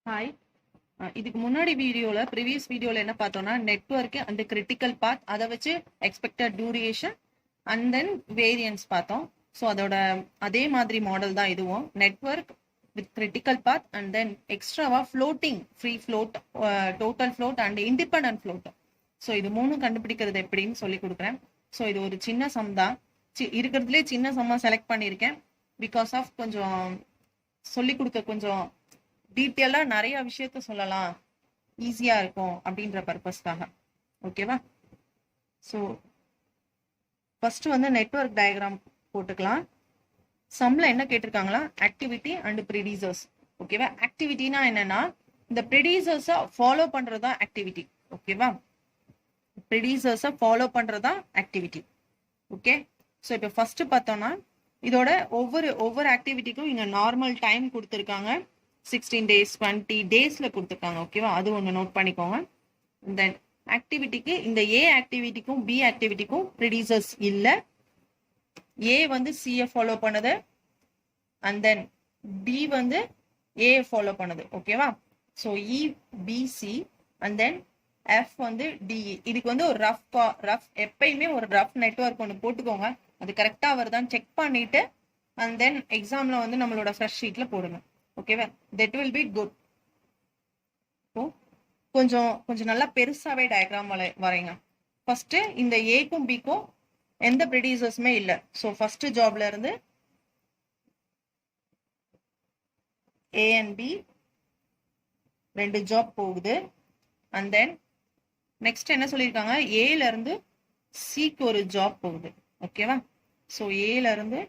Hi. இதுக்கு முன்னாடி previous வீடியோல என்ன பார்த்தோம்னா நெட்வொர்க் அண்ட் கிரிட்டிக்கல் பாத், அதை வச்சு expected duration and then variance பார்த்தோம். ஸோ அதோட அதே மாதிரி மாடல் தான் இதுவும். Network with critical path and then எக்ஸ்ட்ராவா floating, free float, total float and independent float. So இது மூணும் கண்டுபிடிக்கிறது எப்படின்னு சொல்லி கொடுக்குறேன். ஸோ இது ஒரு சின்ன சம் தான், இருக்கிறதுலே சின்ன சம்மா செலக்ட் பண்ணியிருக்கேன். பிகாஸ் ஆஃப் கொஞ்சம் சொல்லி கொடுக்க கொஞ்சம் டீட்டெயிலாக நிறைய விஷயத்த சொல்லலாம், ஈஸியா இருக்கும் அப்படின்ற பர்பஸ்க்காக. ஓகேவா? ஸோ ஃபர்ஸ்ட் வந்து நெட்வொர்க் டயக்ராம் போட்டுக்கலாம். சம்ல என்ன கேட்டிருக்காங்களா, ஆக்டிவிட்டி அண்ட் ப்ரிடியூசர்ஸ். ஓகேவா? ஆக்டிவிட்டினா என்னன்னா இந்த ப்ரிடியூசர்ஸை ஃபாலோ பண்றதா ஆக்டிவிட்டி. ஓகேவா? ப்ரிடியூசர்ஸை ஃபாலோ பண்றதா ஆக்டிவிட்டி. ஓகே. ஸோ இப்போ ஃபர்ஸ்ட் பார்த்தோம்னா இதோட ஒவ்வொரு ஆக்டிவிட்டிக்கும் இங்க நார்மல் டைம் கொடுத்துருக்காங்க. 16 days 20 daysல கொடுத்துருக்காங்க. ஓகேவா? அது ஒன்று நோட் பண்ணிக்கோங்க. தென் ஆக்டிவிட்டிக்கு இந்த ஏ ஆக்டிவிட்டிக்கும் பி ஆக்டிவிட்டிக்கும் ப்ரிடியூசர்ஸ் இல்லை. ஏ வந்து சிஏ ஃபாலோ பண்ணுது அண்ட் தென் பி வந்து ஏ ஃபாலோ பண்ணுது. ஓகேவா? So E BC and then F வந்து டிஇ. இதுக்கு வந்து ஒரு ரஃப் எப்பயுமே ஒரு ரஃப் நெட்வொர்க் ஒன்று போட்டுக்கோங்க. அது கரெக்டாக வருதான்னு செக் பண்ணிட்டு அண்ட் தென் எக்ஸாம்ல வந்து நம்மளோட ஃப்ரெஷ் ஷீட்ல போடுங்க. ஓகேவா? That will be good. கொஞ்சம் நல்லா பெருசாவே டயக்ராம் வரைங்க. ஃபர்ஸ்ட் இந்த ஏக்கும் பிக்கும் எந்த ப்ரொடியூசர்ஸுமே இல்லை. ஸோ ஃபர்ஸ்ட் ஜாப்ல இருந்து ஏ அண்ட் பி 2 ஜாப் போகுது. அண்ட் தென் நெக்ஸ்ட் என்ன சொல்லியிருக்காங்க, ஏல இருந்து சிக்கு ஒரு ஜாப் போகுது. ஓகேவா? ஸோ ஏல இருந்து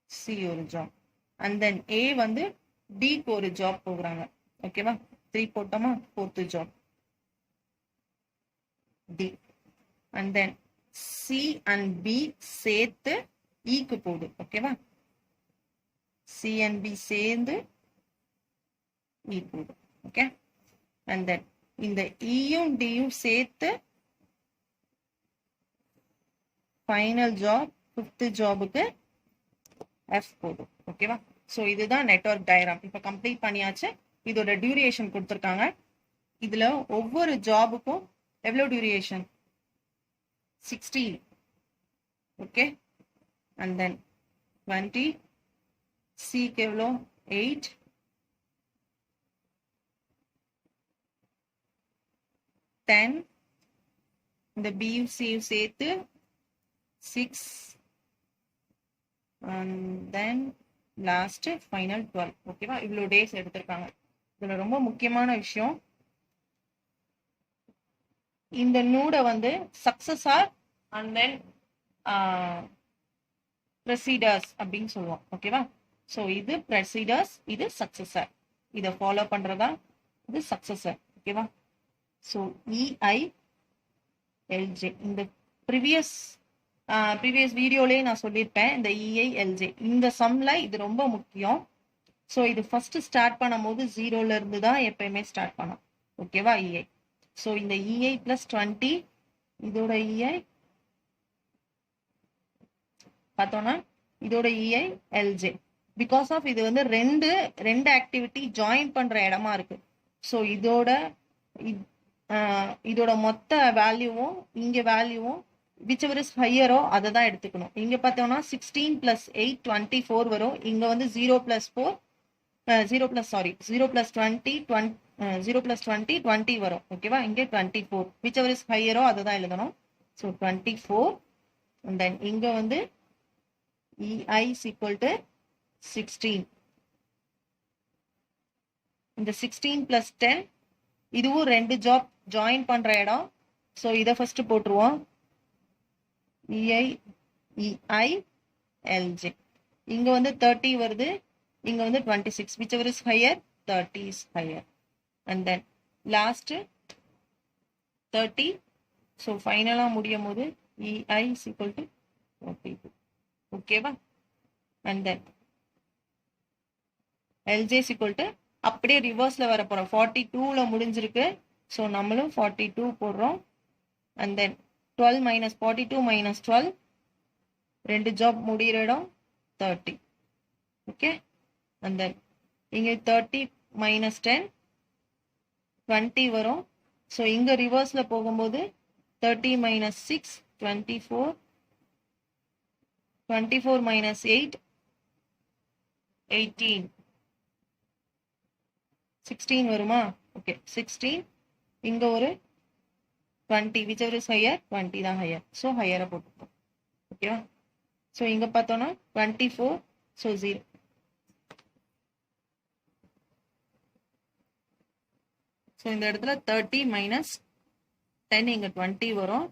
சி ஒரு ஜாப் அண்ட் தென் ஏ வந்து டிக்கு ஒரு ஜாப் போகிறாங்க. ஓகேவா? 3 போட்டோமா, 4th job D. And then C and B சேர்த்து இக்கு போகுது. ஓகேவா? சி அண்ட் பி சேர்ந்து இ போகுது. ஓகே. அண்ட் தென் இந்த இயும் டியும் சேர்த்து ஃபைனல் ஜாப் 5th ஜாபுக்கு எஃப் போகுது. ஓகேவா? ஸோ இதுதான் நெட்வொர்க் டயக்ராம். இப்போ கம்ப்ளீட் பண்ணியாச்சு. இதோட டியூரேஷன் கொடுத்துருக்காங்க. இதுல ஒவ்வொரு ஜாபுக்கும் எவ்வளவு டியூரேஷன், 16. ஓகே. அண்ட் தென் 20, சிக்கு எவ்வளோ 8, 10, இந்த பியும் சியும் சேர்த்து 6 and then last final 12. ஓகேவா? இவ்வளோ டேஸ் எடுத்திருக்காங்க. இதுல ரொம்ப முக்கியமான விஷயம், இந்த நூடை வந்து சக்சஸார் அண்ட் தென் ப்ரெசிடர்ஸ் அப்படின்னு சொல்லுவோம். ஓகேவா? ஸோ இது ப்ரெசிடர்ஸ், இது சக்சஸர். இதை ஃபாலோ பண்றதா இது சக்சஸர். ஓகேவா? ஸோ இஐ எல்ஜே இந்த ப்ரீவியஸ் வீடியோலயே நான் சொல்லியிருப்பேன். இந்த இஐ எல்ஜே இந்த சம்ல இது ரொம்ப முக்கியம். ஸோ இது ஃபர்ஸ்ட் ஸ்டார்ட் பண்ணும்போது 0ல இருந்து தான் எப்பயுமே ஸ்டார்ட் பண்ணோம். ஓகேவா? இஐ. ஸோ இந்த இஐ பிளஸ் 20 இதோட இஐ பார்த்தோம்னா இதோட இஐ எல்ஜே. பிகாஸ் ஆஃப் இது வந்து ரெண்டு ஆக்டிவிட்டி ஜாயின் பண்ற இடமா இருக்கு. ஸோ இதோட மொத்த வேல்யூவும் இங்க வேல்யூவும் whichever is higher அதை தான் எடுத்துக்கணும். இங்க பார்த்தோம்னா 16 + 8 24 வரும். இங்க வந்து 0 + 20 வரும். ஓகேவா? இங்க 24 whichever is higher அதை தான் எழுதணும். ஸோ 24 and then இங்க வந்து EI is equal to 16. இந்த 16 + 10 இதுவும் 2 ஜாப் ஜாயின் பண்ற இடம். ஸோ இதை ஃபர்ஸ்ட் போட்டுருவோம். EI LJ. இங்க வந்து 30 வருது, இங்க வந்து 26. whichever is higher, 30 is higher. And then last 30. so ஃபைனலா முடியும் போது EI is equal to 42. ஓகேவா? and then LJ is equal to அப்படியே ரிவர்ஸ்ல வர போறோம். 42ல முடிஞ்சிருக்கு. ஸோ நம்மளும் 42 போடுறோம். and then 12 - 42 - 12 2 ஜாப் முடிகிற இடம் 30. ஓகே. and then இங்க 30 -10 20 வரும். ஸோ இங்க ரிவர்ஸ்ல போகும்போது 30 - 6 24 24 - 8 18 16 வருமா? ஓகே 16 இங்க ஒரு 20 whichever is higher 20 தான் ஹையர். ஸோ ஹையரை போட்டுப்போம். ஓகேவா? ஸோ இங்க பார்த்தோம்னா 24 ஸோ 0. ஸோ இந்த இடத்துல 30 - 10 இங்க 20 வரும்.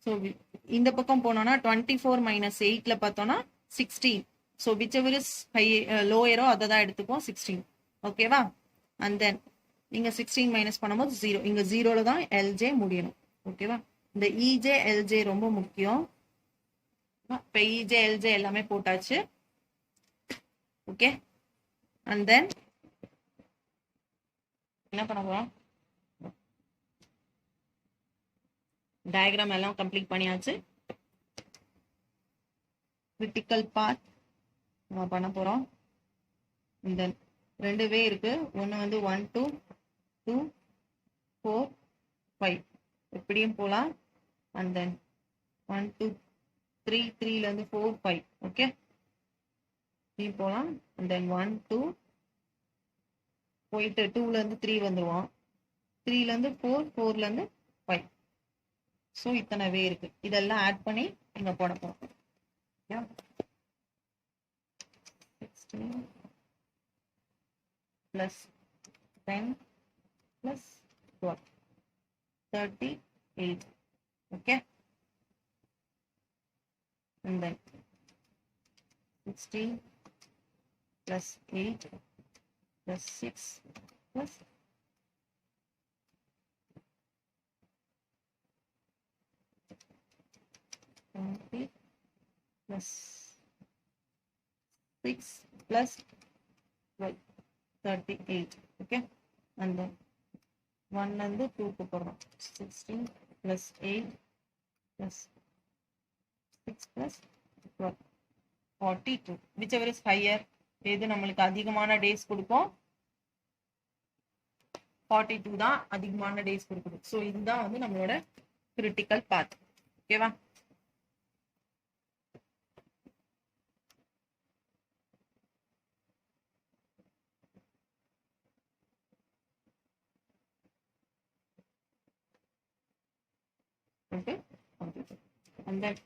ஸோ இந்த பக்கம் போனோம்னா 24 - 8ல பார்த்தோம்னா 16. ஸோ whichever is ஹை லோயரோ அதை தான் எடுத்துப்போம் 16. ஓகேவா? அண்ட் தென் இங்க 16 மைனஸ் பண்ணும்போது 0. இங்க 0ல தான் எல்ஜே முடியணும். ஓகேவா? இந்த இஜே எல்ஜே ரொம்ப முக்கியம். இப்போ இஜே எல்ஜே எல்லாமே போட்டாச்சு. ஓகே, அண்ட் தென் என்ன பண்ண போறோம்? டயக்ராம் எல்லாம் கம்ப்ளீட் பண்ணியாச்சு. கிரிட்டிக்கல் பாத் நம்ம பண்ண போறோம். இந்த 2 வே இருக்கு. ஒன்று வந்து 1 2 2 4 5 எப்படியும் போகலாம். அண்ட் தென் 1 2 3 3ல இருந்து 4 5. ஓகே, இப்படி போகலாம். அண்ட் தென் 1 2 போயிட்டு 2ல இருந்து 3 வந்துருவோம். 3ல இருந்து 4 4ல இருந்து 5. ஸோ இத்தனை வே இருக்கு. இதெல்லாம் ஆட் பண்ணி இங்க போட போறோம். 16 plus 10 plus 12 38. Okay, and then 16 plus 8 plus 6 plus 20 plus 6 plus 12 38. Okay, and then 1 and 2 க்கு போறோம். 16 plus 8 plus 6 plus 12 42. whichever is higher, எது நம்மளுக்கு அதிகமான டேஸ் கொடுக்கும்? 42 தான் அதிகமான டேஸ் கொடுக்குது. ஸோ இதுதான் வந்து நம்மளோட கிரிட்டிக்கல் பாத். ஓகேவா?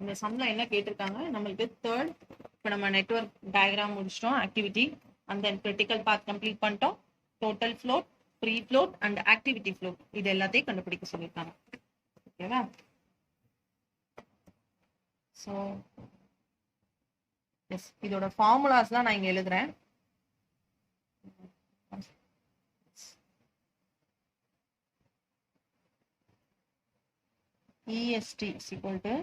இந்த சம்ல என்ன கேட்டிருக்காங்க நம்மளுக்கு? தேர்ட், இப்போ நம்ம நெட்வொர்க் டயக்ராம் முடிச்சிட்டோம், activity and then critical path complete பண்ணிட்டோம். Total float, free float and activity float இது எல்லாத்தையும் கண்டுபிடிக்க சொல்லியிருக்காங்க. ஓகேவா? ஸோ எஸ், இதோட ஃபார்முலாஸ் தான் நான் இங்க எழுதுறேன். EST is equal to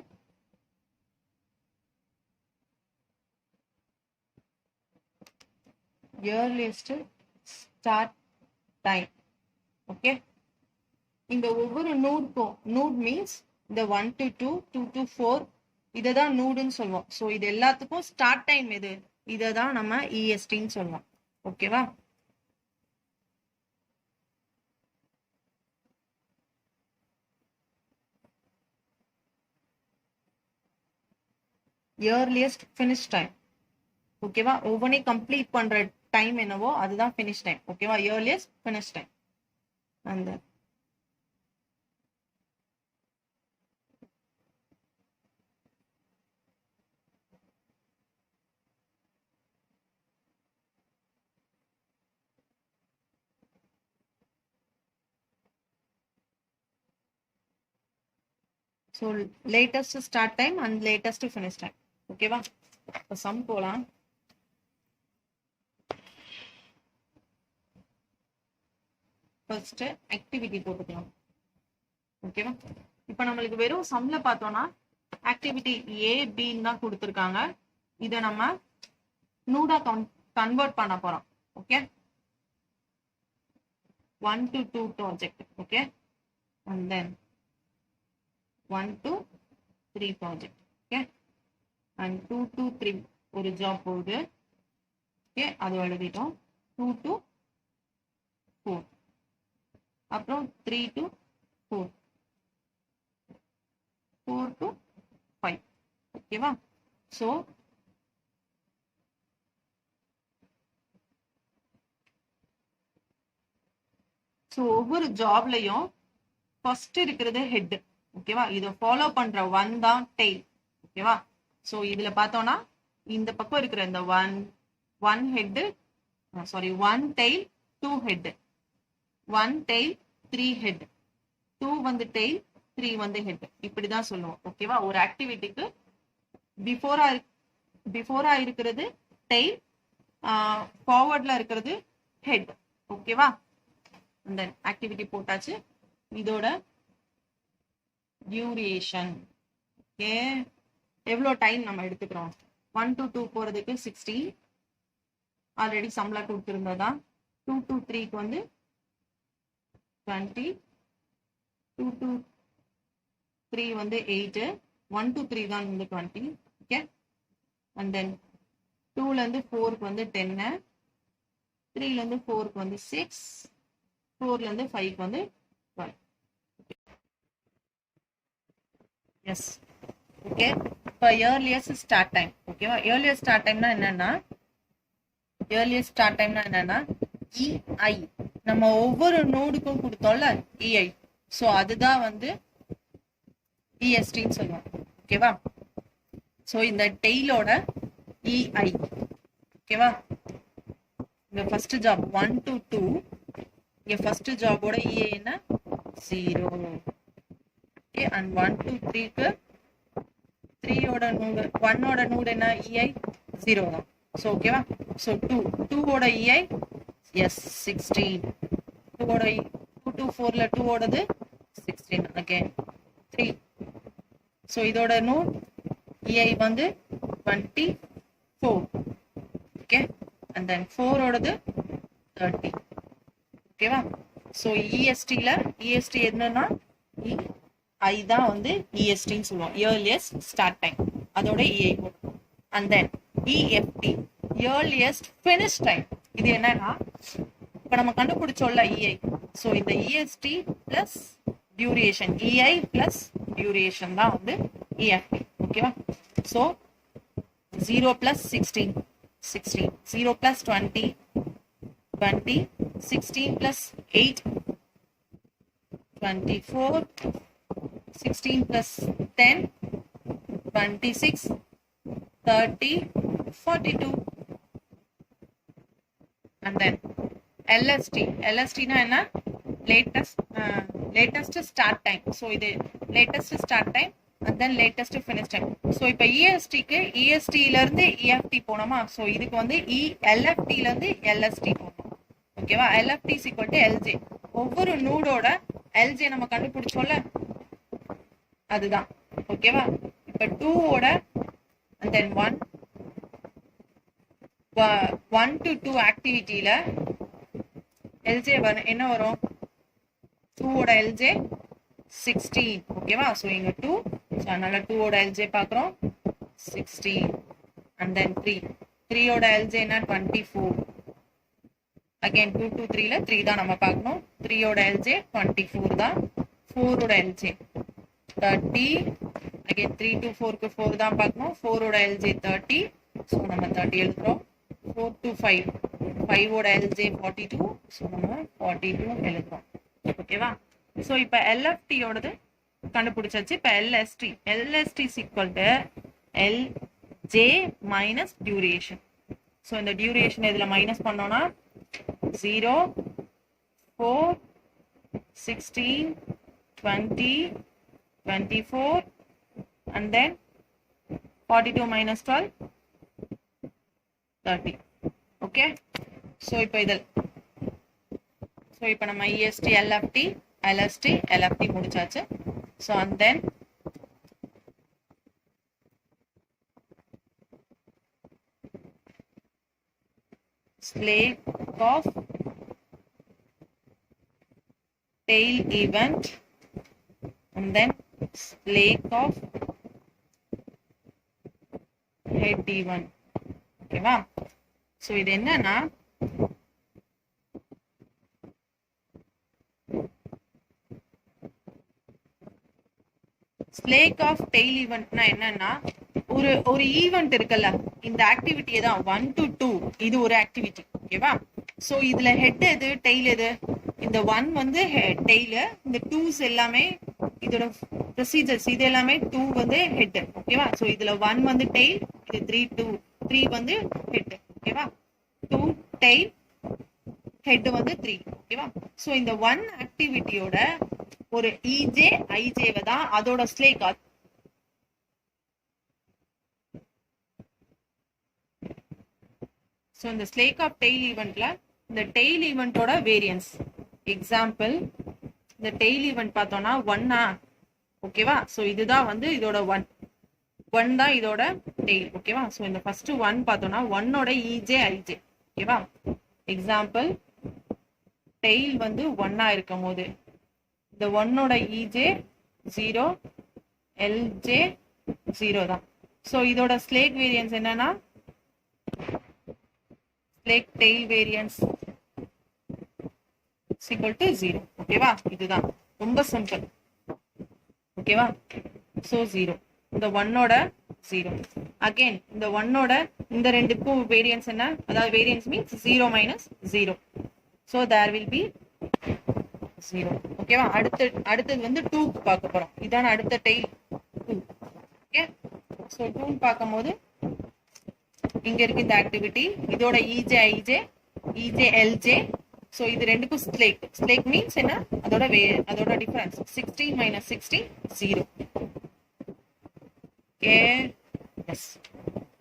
earliest start time. Okay, இந்த ஒவ்வொரு நோட்க்கும், நோட் மீன்ஸ் இந்த 1 to 2 2 to 4 இதை தான் நோடுன்னு சொல்லுவோம். ஸோ இது எல்லாத்துக்கும் ஸ்டார்ட் டைம் எது? இதை தான் நம்ம ESTன்னு சொல்லுவோம். ஓகேவா? earliest finish time. ஓகேவா? ஒவ்வொன்றையும் கம்ப்ளீட் பண்ற டைம் என்னவோ அதுதான் finish time. ஓகேவா? earliest finish time. அந்த so latest start time and latest finish time. ஓகேவா? இப்போ சம் போலாம். ஃபர்ஸ்ட் ஆக்டிவிட்டி போட்டுக்கலாம். ஓகேவா? இப்போ நம்மளுக்கு வெறும் சம்ல பார்த்தோம்னா ஆக்டிவிட்டி A Bன்னு தான் கொடுத்துருக்காங்க. இதை நம்ம நூடா கன்வெர்ட் பண்ண போறோம். Okay, 1 to 2 project. Okay, and then 1 to 3 project. Okay, and 2 to 3 ஒரு ஜாப் போகுது. ஓகே, அது எழுதிட்டோம். 2 to 4. அப்புறம் 3 to 4, 4 to 5. ஓகேவா? ஸோ ஒவ்வொரு ஜாப்லையும் ஃபர்ஸ்ட் இருக்கிறது ஹெட். ஓகேவா? இதை ஃபாலோ பண்ற ஒன் தான் டெய்ல். ஓகேவா? ஸோ இதுல பார்த்தோம்னா இந்த பக்கம் இருக்கிற இந்த one head, sorry, 1 tail 2 head, 1 tail 3 head, 2 வந்து tail 3 வந்து head. இப்படிதான் சொல்லுவோம். ஓகேவா? ஒரு ஆக்டிவிட்டிக்கு பிஃபோரா இருக்கிறது tail, ஃபார்வர்ட்ல இருக்கிறது head. ஓகேவா? அந்த ஆக்டிவிட்டி போட்டாச்சு. இதோட டியூரேஷன் எவ்வளோ டைம் நம்ம எடுத்துக்கிறோம்? 1 to 2 போறதுக்கு 60 ஆல்ரெடி சம்பளம் கொடுத்துருந்ததா. 2 to 3க்கு வந்து 20, 2 to 3 வந்து 8, 1 to 3 தான் வந்து 20. ஓகே, அண்ட் தென் 2ல இருந்து 4க்கு வந்து 10, 3ல இருந்து 4க்கு வந்து 6, 4ல இருந்து 5க்கு வந்து 12. Yes, okay. இப்போ இயர்லியஸ்ட் ஸ்டார்ட் டைம். ஓகேவா? இயர்லியஸ்ட் ஸ்டார்ட் டைம்னா என்னன்னா இஐ. நம்ம ஒவ்வொரு நோடுக்கும் கொடுத்தோம்ல இஐ, ஸோ அதுதான் வந்து இஎஸ்டின்னு சொல்லுவோம். ஓகேவா? ஸோ இந்த டெய்லோட இஐ. ஓகேவா? இங்க ஃபர்ஸ்ட் ஜாப் 1 to 2, இங்க ஃபர்ஸ்ட் ஜாபோட இஐ என்ன? 0. ஓகே, அண்ட் 1 to 3க்கு 3ஓட நோடு, 1ஓட நோடு என்ன? இஐ 0 தான். ஸோ ஓகேவா? ஸோ 2ஓட இஐ எஸ் 16. 2 to 4ல 2ஓடது 16. அகேன் 3. ஸோ இதோட நோட் இஐ வந்து 24. ஓகே, அண்ட் தென் 4ஓடது 30. ஓகேவா? ஸோ இஎஸ்டி என்னன்னா இஐ தான் வந்து இஎஸ்டின்னு சொல்லுவோம், இயர்லியஸ்ட் ஸ்டார்ட் டைம். அதோட இஐ போடும். And then EFT, earliest finish time. இது என்னன்னா இப்ப நம்ம கண்டுபிடிச்சோம்ல இஐ, ஸோ இந்த EST plus duration, EI plus duration தான் வந்து இஎஃப்டி. ஓகேவா? So 0 plus 16, 16, 0 plus 20, 20, 16 plus 8, 24, 16 plus 10, 26, 30, 42. And then LST na enna? Latest start time. So இது latest start time and then latest finish time. So இப்ப ESTக்கு ESTல இருந்து EFT போனோமா, so இதுக்கு வந்து LFTல இருந்து LST போகணும். ஓகேவா? LFT is equal to LJ. ஒவ்வொரு நோடோட LJ நம்ம கண்டுபிடிச்சோம்ல, அதுதான். ஓகேவா? இப்ப 2ஓட and then 1 to 2 ஆக்டிவிட்டியில எல்ஜே என்ன வரும்? 2ஓட எல்ஜே 16. ஓகேவா? ஸோ இங்க 2, ஸோ அதனால 2ஓட எல்ஜே பார்க்குறோம் 16. அண்ட் தென் 3ஓட எல்ஜே என்ன? 24. அகைன் 2 to 3ல 3 தான் நம்ம பார்க்கணும். 3ஓட எல்ஜே 24 தான். 4ஓட எல்ஜே 30. அகைன் 3 to 4க்கு 4 தான் பார்க்கணும். 4ஓட எல்ஜே 30. ஸோ நம்ம 30 எழுதுறோம். 4 to 5, 5ஓட எல்ஜே 42. ஸோ நம்ம 42 எழுதுறோம். ஓகேவா? ஸோ இப்போ எல்எஃப்டியோடது கண்டுபிடிச்சாச்சு. இப்போ LSD is equal to LJ minus duration. So இந்த டியூரேஷன் இதில் மைனஸ் பண்ணோம்னா 0, 4, 16, 20, 24, and then 42 minus 12, 30. Okay, so இப்போ நம்ம இஎஸ்டி எல்எஃப்டி எல்எஸ்டி எல்எஃப்டி முடிச்சாச்சு. So and then slake of tail event and then slake of head event. ஓகேவா? So இது என்னன்னா slake of tail ஈவெண்ட்னா என்னன்னா, ஒரு ஈவெண்ட் இருக்குல்ல, இந்த ஆக்டிவிட்டியை தான் 1 to 2 இது ஒரு ஆக்டிவிட்டி. ஓகேவா? ஸோ இதுல ஹெட் எது, டெய்ல் எது? இந்த 1 வந்து டெய்லு, இந்த 2s எல்லாமே இதோட ப்ரொசீஜர்ஸ், இது எல்லாமே 2 வந்து ஹெட். ஓகேவா? ஸோ இதுல 1 வந்து டெய்ல், இது 3 வந்து ஹெட். ஓகேவா? 2 டெய்ல், ஹெட் வந்து 3. ஓகேவா? ஸோ இந்த 1 ஆக்டிவிட்டியோட ஒரு இஜே ஐஜேவை தான் அதோட ஸ்லேக். ஸோ இந்த ஸ்லேக் ஆஃப் டெய்ல் ஈவெண்ட்ல இந்த டெய்ல் ஈவெண்ட்டோட வேரியன்ஸ். எக்ஸாம்பிள், இந்த டெய்ல் ஈவெண்ட் பார்த்தோம்னா 1. ஓகேவா? ஸோ இதுதான் வந்து இதோட 1 தான் இதோட டெய்ல். ஓகேவா? ஸோ இந்த ஃபர்ஸ்ட் 1 பார்த்தோம்னா 1ஓட இஜே ஐஜே. ஓகேவா? எக்ஸாம்பிள், டெய்ல் வந்து 1 இருக்கும் போது இந்த 1ஓட இஜே 0, எல்ஜே 0 தான். ஸோ இதோட ஸ்லேக் வேரியன்ஸ் என்னன்னா, slake tail variance equal to 0. ஓகேவா? இதுதான் ரொம்ப சிம்பிள். ஓகேவா? ஸோ 0, இந்த 1ஓட 0. அகைன் இந்த 1ஓட இந்த ரெண்டுக்கும் வேரியன்ஸ் என்ன? அதாவது variance means 0 minus 0. So there will be 0. ஓகேவா? அடுத்தது வந்து 2க்கு பார்க்க போறோம். இதான அடுத்த டெய்ல் 2. ஓகே? ஸோ 2 பார்க்கும்போது இங்க இருக்கு இந்த ஆக்டிவிட்டி, இதோட இஜே ஐஜே, இஜே எல்ஜே. ஸோ இது ரெண்டுக்கும் ஸ்லேக். ஸ்லேக் மீன்ஸ் என்ன? அதோட difference 16 minus 16 0. Okay, yes.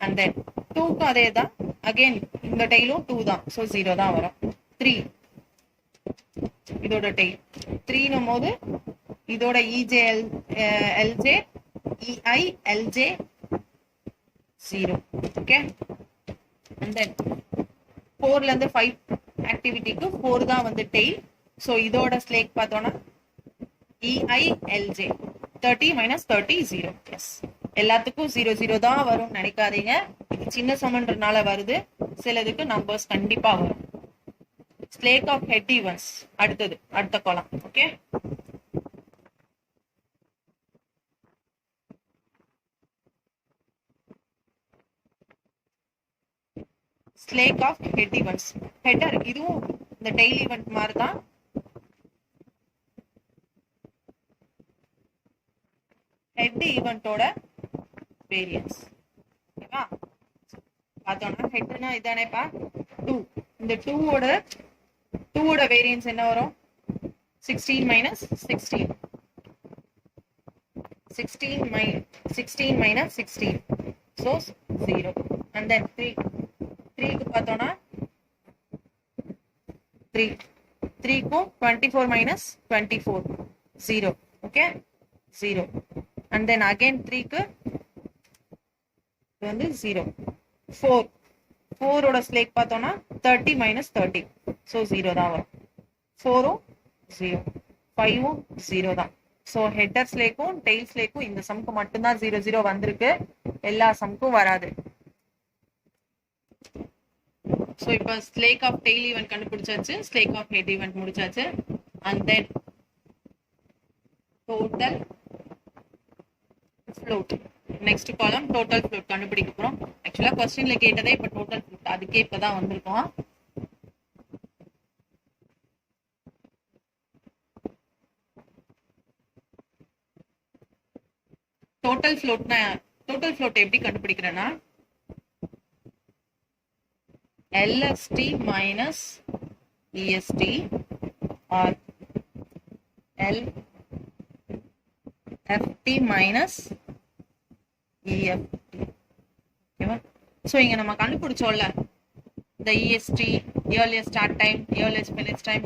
And then 2க்கும் அதே தான். அகைன் இந்த டெய்லும் 2 தான். ஸோ 0 தான் வரும். 3 இதோட டெய்ல் 3னும் போது இதோட E J L J, E I L J 0. Okay? And then 4ல இருந்து 5 ஆக்டிவிட்டிக்கு 4 தான் வந்து டெய்ல். ஸோ இதோட ஸ்லேக் பார்த்தோம்னா இஐ எல்ஜே 30 minus 30 0. எஸ், எல்லாத்துக்கும் 0 0 தான் வரும் நினைக்காதீங்க. இது சின்ன சமன்றனால வருது. சிலதுக்கு நம்பர்ஸ் கண்டிப்பா வரும். ஸ்லேக் ஆஃப் ஹெட் ஈவெண்ட்ஸ் அடுத்த காலம். Okay? Slack of head events. Header இதுவும் இந்த டெய்ல் ஈவெண்ட் மாதிரி தான். ஹெட் ஈவெண்ட்டோட வேரியன்ஸ். ஓகேவா? பார்த்தோம்னா ஹெட்னா இதானேப்பா 2. இந்த 2ஓட வேரியன்ஸ் என்ன வரும்? 16 minus 16. 16 minus 16. So 0. And then 3க்கு பார்த்தோம்னா 3க்கும் 24 minus 24 0. Okay? 0. And then again 3க்கு வந்து 0. 4ஓட ஸ்லேக் பார்த்தோம்னா 30 minus 30. ஸோ 0 தான் வரும். 4ம் 0, 5ம் 0 தான். ஸோ ஹெட்டர் ஸ்லேக்கும் டெய்ல் ஸ்லேக்கும் இந்த சம்க்கு மட்டும்தான் 0 0 வந்திருக்கு. எல்லா சம்க்கும் வராது. ஸோ இப்போ ஸ்லேக் ஆஃப் டெய்ல் ஈவெண்ட் கண்டுபிடிச்சாச்சு, ஸ்லேக் ஆஃப் ஹெட் ஈவெண்ட் முடிச்சாச்சு. And then total float. Next காலம் டோட்டல் ஃப்ளோட் கண்டுபிடிக்க போறோம். ஆக்சுவலா क्वेश्चनல கேட்டதே இப்ப டோட்டல் ஃப்ளோட், அதுக்கே இப்பதான் வந்திருக்கோம். டோட்டல் ஃப்ளோட் எப்படி கண்டுபிடிக்கிறேன்னா, LST minus EST or LFT minus EFT. ஓகேவா? ஸோ இங்க நம்ம கண்டுபிடிச்சோம்ல இந்த EST, earliest start time, earliest finish time.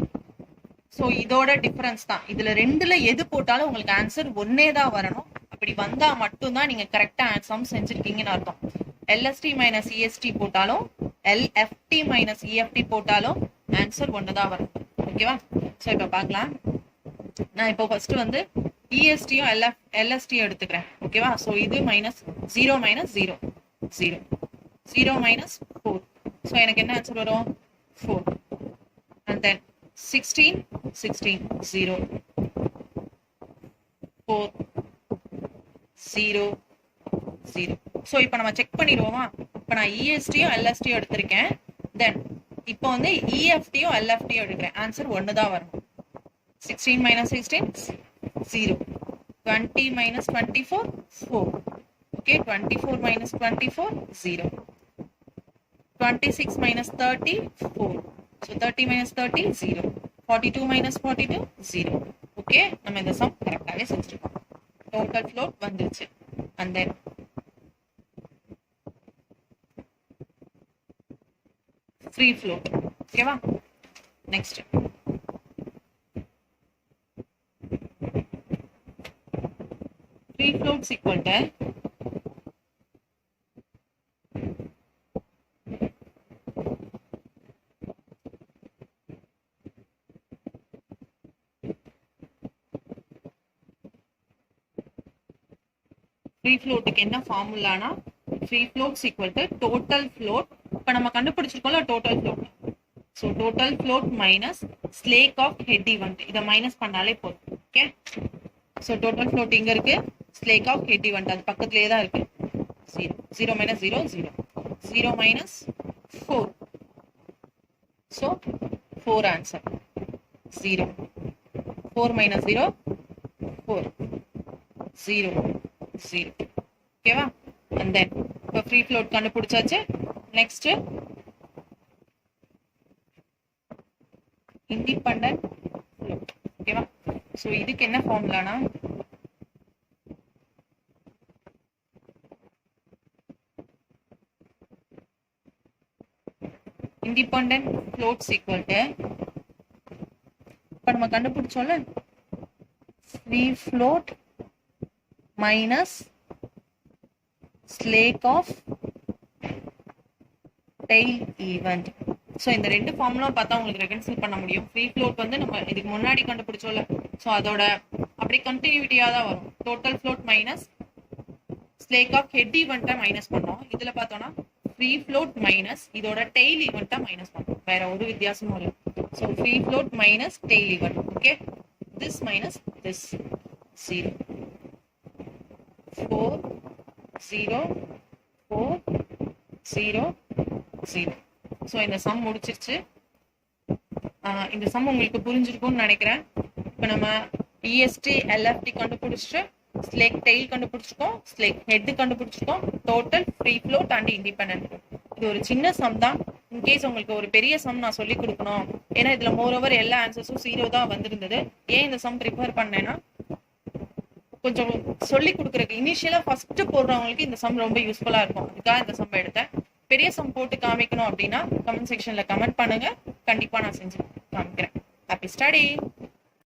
So இதோட டிஃபரன்ஸ் தான். இதுல ரெண்டுல எது போட்டாலும் உங்களுக்கு ஆன்சர் ஒன்னே தான் வரணும். அப்படி வந்தா மட்டும்தான் நீங்க கரெக்டா சம் செஞ்சிருக்கீங்கன்னு அர்த்தம். LST minus EST போட்டாலும் LFT minus EFT போட்டாலும் ஆன்சர் ஒண்ணுதான் வரும். ஓகேவா? ஸோ இப்ப பார்க்கலாம். நான் இப்போ ஃபர்ஸ்ட் வந்து ESTயும் LSTயும் எடுத்துக்கிறேன். ஓகேவா? ஸோ இது மைனஸ் 0 minus 0 0 0 minus 4. ஸோ எனக்கு என்ன ஆன்சர் வரும்? 4. And then 16 16 0 4 0 0. ஸோ இப்போ நம்ம செக் பண்ணிடுவோமா? இப்போ நான் இஎஸ்டியும் எல்எஸ்டியும் எடுத்திருக்கேன். தென் இப்போ வந்து இஎஃப்டியும் எல்எஃப்டியும் எடுக்கிறேன். ஆன்சர் 1 தான் வரும். 16 minus 16 0. 20 minus 24 4. Okay, 24 minus 24 0. 26 minus 30 4. So 30 minus 30 0. 42 minus 42 0. Okay, நம்ம இந்த சம் கரெக்டாவே செஞ்சிருக்கோம். டோட்டல் ஃப்ளோட் வந்துருச்சு. And then free float. ஓகேவா? Next free float is equal to free float க்கு என்ன ஃபார்முலானா free float is equal to total float. இப்போ நம்ம கண்டுபிடிச்சிருக்கோம்ல total float. So total float minus slake of head event. இத minus பண்ணாலே போதும். Okay? So total float இங்க இருக்கு. Slake of head event அது பக்கத்துலயே தான் இருக்கு. 0. 0 minus 0 0. 0 minus 4. So 4 answer. 0. 4 minus 0 4. 0 0. ஓகேவா? And then இப்போ free float கண்டுபிடிச்சாச்சு. Next independent float. ஓகேவா? சோ இதுக்கு என்ன ஃபார்முலானா independent float is equal to இப்ப நம்ம கண்டுபிடிச்சோம்ல free float minus slake of tail event. So இந்த ரெண்டு ஃபார்முலா பார்த்தா உங்களுக்கு ரெகன்சில் பண்ண முடியும். ஃப்ரீ ஃப்ளோட் வந்து நம்ம இதுக்கு முன்னாடி கண்டுபிடிச்சோம்ல, சோ அதோட அப்படியே கண்டினியூட்டியா தான் வரும். Total float minus slack of head ஈவென்ட்டை மைனஸ் பண்ணோம். இதுல பார்த்தோம்னா ஃப்ரீ ஃப்ளோட் மைனஸ் இதோட டெய்ல் ஈவென்ட்டை மைனஸ் பண்ணோம். வேற ஒரு வித்தியாசமும் இல்லை. So free float minus tail event. Okay, this minus this 0 4 0 4 0 0. So இந்த சம் முடிச்சிருச்சு. இந்த சம் உங்களுக்கு புரிஞ்சிருக்கும்னு நினைக்கிறேன். இப்போ நம்ம இஎஸ்டி எல்எஃப்டி கண்டுபிடிச்சிட்டு ஸ்லேக் டெய்ல் கண்டுபிடிச்சிருக்கோம், ஸ்லேக் ஹெட் கண்டுபிடிச்சிருக்கோம், total free float and independent. இது ஒரு சின்ன சம் தான். இன்கேஸ் உங்களுக்கு ஒரு பெரிய சம் நான் சொல்லி கொடுக்கணும், ஏன்னா இதுல மோரோவர் எல்லா ஆன்சர்ஸும் 0 தான் வந்திருந்தது. ஏன் இந்த சம் ப்ரிப்பேர் பண்ணேன்னா கொஞ்சம் சொல்லி கொடுக்குறதுக்கு இனிஷியலா ஃபர்ஸ்ட் போடுறவங்களுக்கு இந்த சம் ரொம்ப யூஸ்ஃபுல்லா இருக்கும். அதுக்காக இந்த சம் எடுத்தேன். பெரிய சம் போட்டு காமிக்கணும் அப்படின்னா கமெண்ட் செக்ஷன்ல கமெண்ட் பண்ணுங்க, கண்டிப்பா நான் செஞ்சு காமிக்கிறேன். Happy study.